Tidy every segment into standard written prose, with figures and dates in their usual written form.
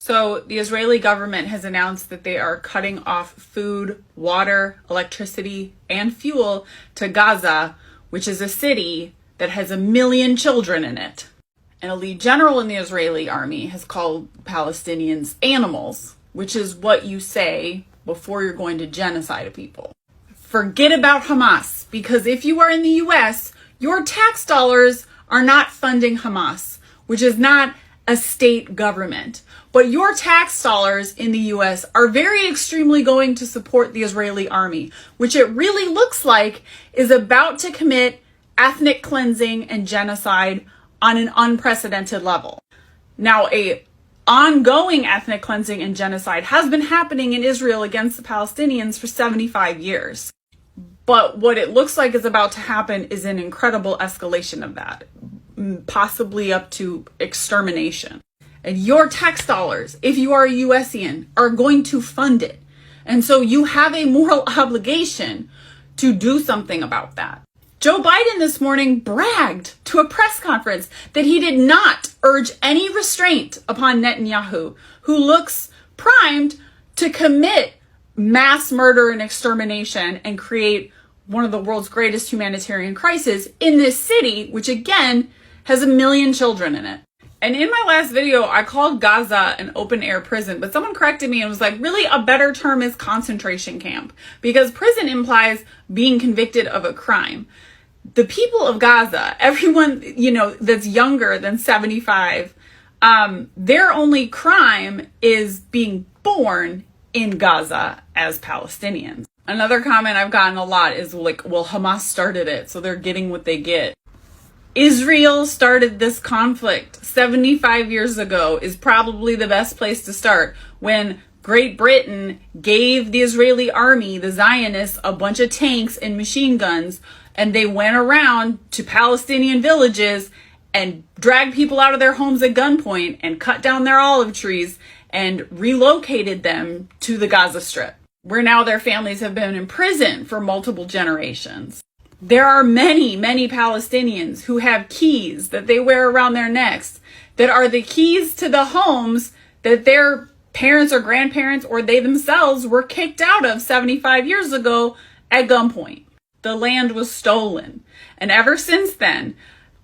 So the Israeli government has announced that they are cutting off food, water, electricity, and fuel to Gaza, which is a city that has 1 million children in it. And a lead general in the Israeli army has called Palestinians animals, which is what you say before you're going to genocide a people. Forget about Hamas, because if you are in the US, your tax dollars are not funding Hamas, which is not a state government. But your tax dollars in the US are very extremely going to support the Israeli army, which it really looks like is about to commit ethnic cleansing and genocide on an unprecedented level. Now, a ongoing ethnic cleansing and genocide has been happening in Israel against the Palestinians for 75 years. But what it looks like is about to happen is an incredible escalation of that, possibly up to extermination. And your tax dollars, if you are a USian, are going to fund it. And so you have a moral obligation to do something about that. Joe Biden this morning bragged to a press conference that he did not urge any restraint upon Netanyahu, who looks primed to commit mass murder and extermination and create one of the world's greatest humanitarian crises in this city, which again has 1 million children in it. And in my last video, I called Gaza an open air prison, but someone corrected me and was like, really, a better term is concentration camp, because prison implies being convicted of a crime. The people of Gaza, everyone, that's younger than 75, their only crime is being born in Gaza as Palestinians. Another comment I've gotten a lot is like, well, Hamas started it, so they're getting what they get. Israel started this conflict 75 years ago is probably the best place to start, when Great Britain gave the Israeli army, the Zionists, a bunch of tanks and machine guns, and they went around to Palestinian villages and dragged people out of their homes at gunpoint and cut down their olive trees and relocated them to the Gaza Strip, where now their families have been in prison for multiple generations. There are many, many Palestinians who have keys that they wear around their necks that are the keys to the homes that their parents or grandparents or they themselves were kicked out of 75 years ago at gunpoint. The land was stolen. And ever since then,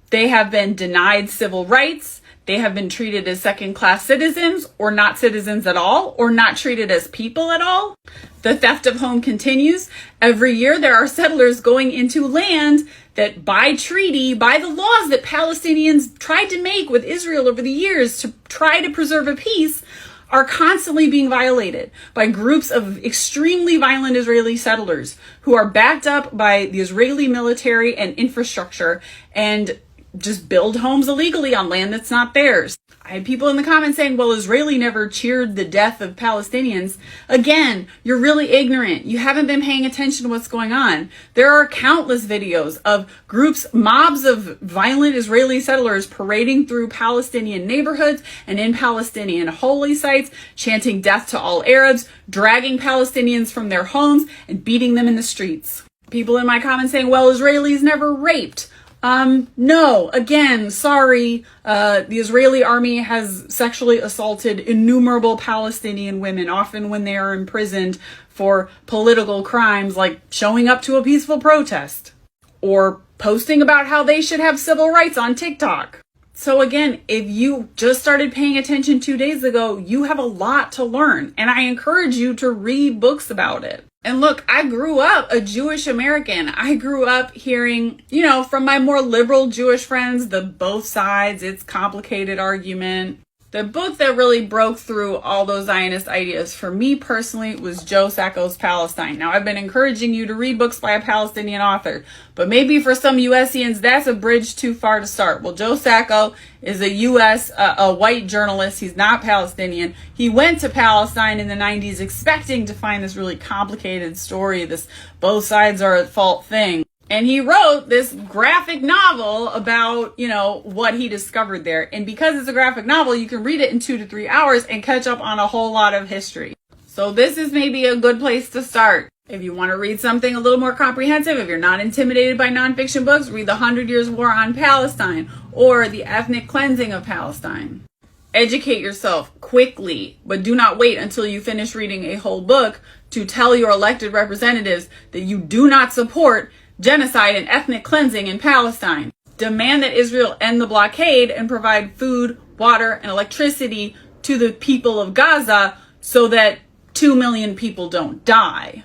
they have been denied civil rights. They have been treated as second-class citizens or not citizens at all, or not treated as people at all. The theft of home continues. Every year there are settlers going into land that by treaty, by the laws that Palestinians tried to make with Israel over the years to try to preserve a peace, are constantly being violated by groups of extremely violent Israeli settlers who are backed up by the Israeli military and infrastructure and just build homes illegally on land that's not theirs. I had people in the comments saying, well, Israeli never cheered the death of Palestinians. Again, you're really ignorant. You haven't been paying attention to what's going on. There are countless videos of groups, mobs of violent Israeli settlers parading through Palestinian neighborhoods and in Palestinian holy sites, chanting death to all Arabs, dragging Palestinians from their homes and beating them in the streets. People in my comments saying, well, Israelis never raped. No, again, sorry. The Israeli army has sexually assaulted innumerable Palestinian women, often when they are imprisoned for political crimes like showing up to a peaceful protest or posting about how they should have civil rights on TikTok. So again, if you just started paying attention 2 days ago, you have a lot to learn, and I encourage you to read books about it. And look, I grew up a Jewish American. I grew up hearing, from my more liberal Jewish friends, the both sides, it's complicated argument. The book that really broke through all those Zionist ideas for me personally was Joe Sacco's Palestine. Now, I've been encouraging you to read books by a Palestinian author, but maybe for some USians, that's a bridge too far to start. Well, Joe Sacco is a white journalist. He's not Palestinian. He went to Palestine in the 90s expecting to find this really complicated story, this both sides are at fault thing. And he wrote this graphic novel about, what he discovered there. And because it's a graphic novel, you can read it in 2 to 3 hours and catch up on a whole lot of history. So this is maybe a good place to start. If you want to read something a little more comprehensive, if you're not intimidated by nonfiction books, read The 100 Years' War on Palestine or The Ethnic Cleansing of Palestine. Educate yourself quickly, but do not wait until you finish reading a whole book to tell your elected representatives that you do not support genocide and ethnic cleansing in Palestine. Demand that Israel end the blockade and provide food, water, and electricity to the people of Gaza so that 2 million people don't die.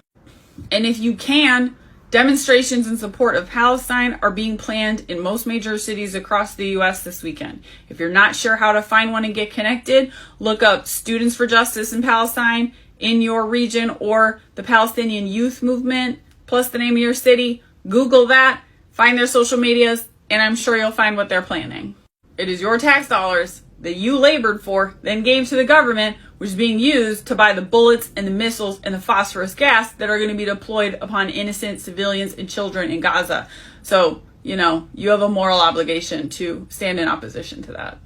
And if you can, demonstrations in support of Palestine are being planned in most major cities across the U.S. this weekend. If you're not sure how to find one and get connected, look up Students for Justice in Palestine in your region or the Palestinian Youth Movement, plus the name of your city. Google that, find their social medias, and I'm sure you'll find what they're planning. It is your tax dollars that you labored for, then gave to the government, which is being used to buy the bullets and the missiles and the phosphorus gas that are going to be deployed upon innocent civilians and children in Gaza. So, you have a moral obligation to stand in opposition to that.